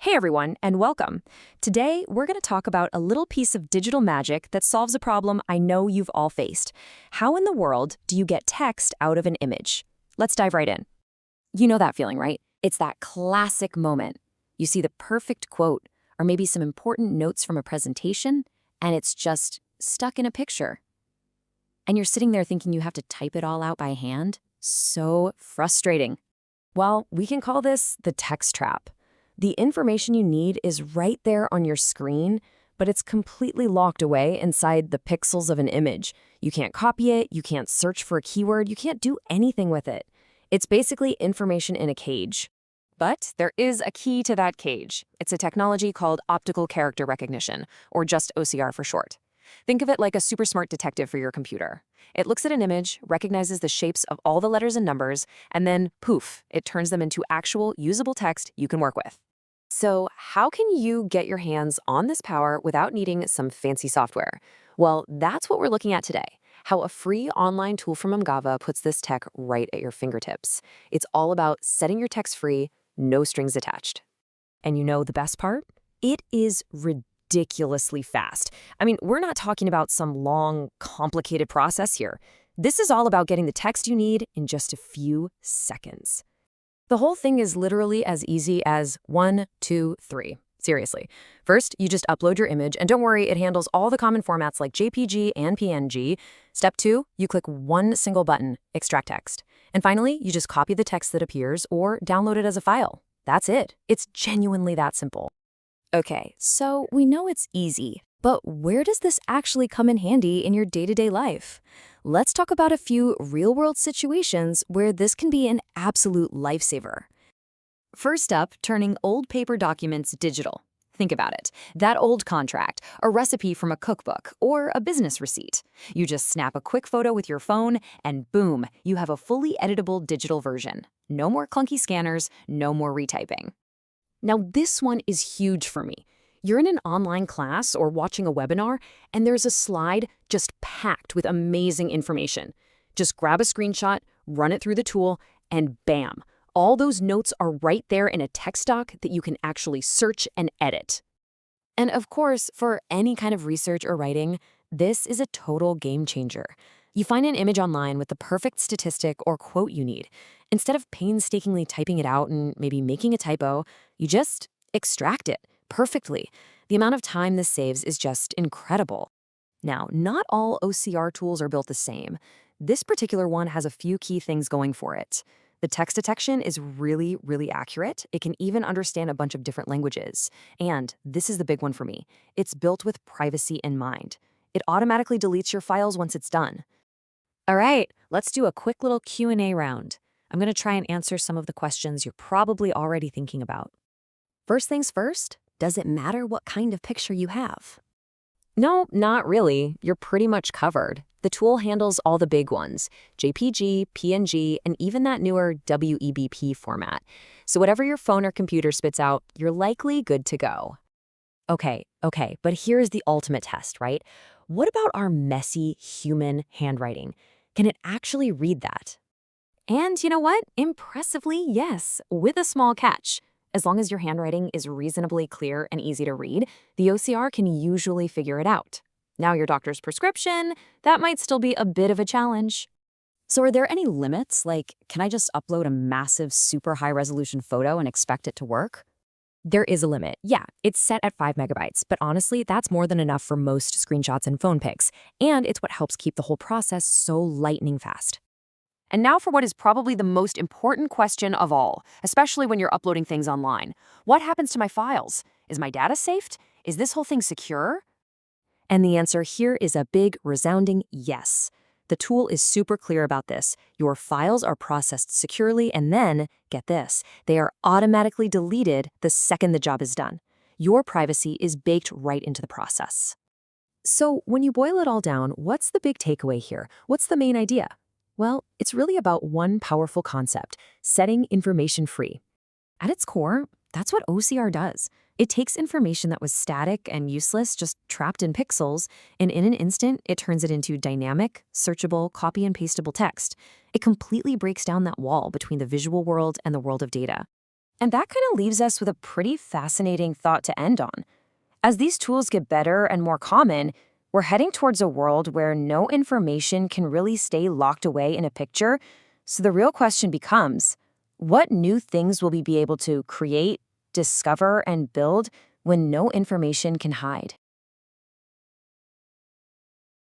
Hey everyone, and welcome. Today, we're going to talk about a little piece of digital magic that solves a problem I know you've all faced. How in the world do you get text out of an image? Let's dive right in. You know that feeling, right? It's that classic moment. You see the perfect quote, or maybe some important notes from a presentation, and it's just stuck in a picture. And you're sitting there thinking you have to type it all out by hand? So frustrating. Well, we can call this the text trap. The information you need is right there on your screen, but it's completely locked away inside the pixels of an image. You can't copy it, you can't search for a keyword, you can't do anything with it. It's basically information in a cage. But there is a key to that cage. It's a technology called optical character recognition, or just OCR for short. Think of it like a super smart detective for your computer. It looks at an image, recognizes the shapes of all the letters and numbers, and then, poof, it turns them into actual usable text you can work with. So how can you get your hands on this power without needing some fancy software? Well, that's what we're looking at today, how a free online tool from Imganva puts this tech right at your fingertips. It's all about setting your text free, no strings attached. And you know the best part? It is ridiculously fast. I mean, we're not talking about some long, complicated process here. This is all about getting the text you need in just a few seconds. The whole thing is literally as easy as 1, 2, 3. Seriously. First, you just upload your image, and don't worry, it handles all the common formats like JPG and PNG. Step 2, you click one single button, extract text. And finally, you just copy the text that appears or download it as a file. That's it. It's genuinely that simple. Okay, so we know it's easy, but where does this actually come in handy in your day-to-day life? Let's talk about a few real-world situations where this can be an absolute lifesaver. First up, turning old paper documents digital. Think about it. That old contract, a recipe from a cookbook, or a business receipt. You just snap a quick photo with your phone, and boom, you have a fully editable digital version. No more clunky scanners, no more retyping. Now, this one is huge for me. You're in an online class or watching a webinar, and there's a slide just packed with amazing information. Just grab a screenshot, run it through the tool, and bam, all those notes are right there in a text doc that you can actually search and edit. And of course, for any kind of research or writing, this is a total game changer. You find an image online with the perfect statistic or quote you need. Instead of painstakingly typing it out and maybe making a typo, you just extract it perfectly. The amount of time this saves is just incredible. Now, not all OCR tools are built the same. This particular one has a few key things going for it. The text detection is really, really accurate. It can even understand a bunch of different languages. And this is the big one for me. It's built with privacy in mind. It automatically deletes your files once it's done. All right, let's do a quick little Q&A round. I'm going to try and answer some of the questions you're probably already thinking about. First things first, does it matter what kind of picture you have? No, not really. You're pretty much covered. The tool handles all the big ones, JPG, PNG, and even that newer WEBP format. So whatever your phone or computer spits out, you're likely good to go. Okay, but here's the ultimate test, right? What about our messy human handwriting? Can it actually read that? And you know what? Impressively, yes, with a small catch. As long as your handwriting is reasonably clear and easy to read, the OCR can usually figure it out. Now your doctor's prescription, that might still be a bit of a challenge. So are there any limits? Like, can I just upload a massive, super high-resolution photo and expect it to work? There is a limit. Yeah, it's set at 5 megabytes, but honestly, that's more than enough for most screenshots and phone pics, and it's what helps keep the whole process so lightning fast. And now for what is probably the most important question of all, especially when you're uploading things online. What happens to my files? Is my data saved? Is this whole thing secure? And the answer here is a big, resounding yes. The tool is super clear about this. Your files are processed securely, and then, get this, they are automatically deleted the second the job is done. Your privacy is baked right into the process. So when you boil it all down, what's the big takeaway here? What's the main idea? Well, it's really about one powerful concept, setting information free. At its core, that's what OCR does. It takes information that was static and useless, just trapped in pixels, and in an instant, it turns it into dynamic, searchable, copy and pastable text. It completely breaks down that wall between the visual world and the world of data. And that kind of leaves us with a pretty fascinating thought to end on. As these tools get better and more common, we're heading towards a world where no information can really stay locked away in a picture. So the real question becomes, what new things will we be able to create, discover, and build when no information can hide?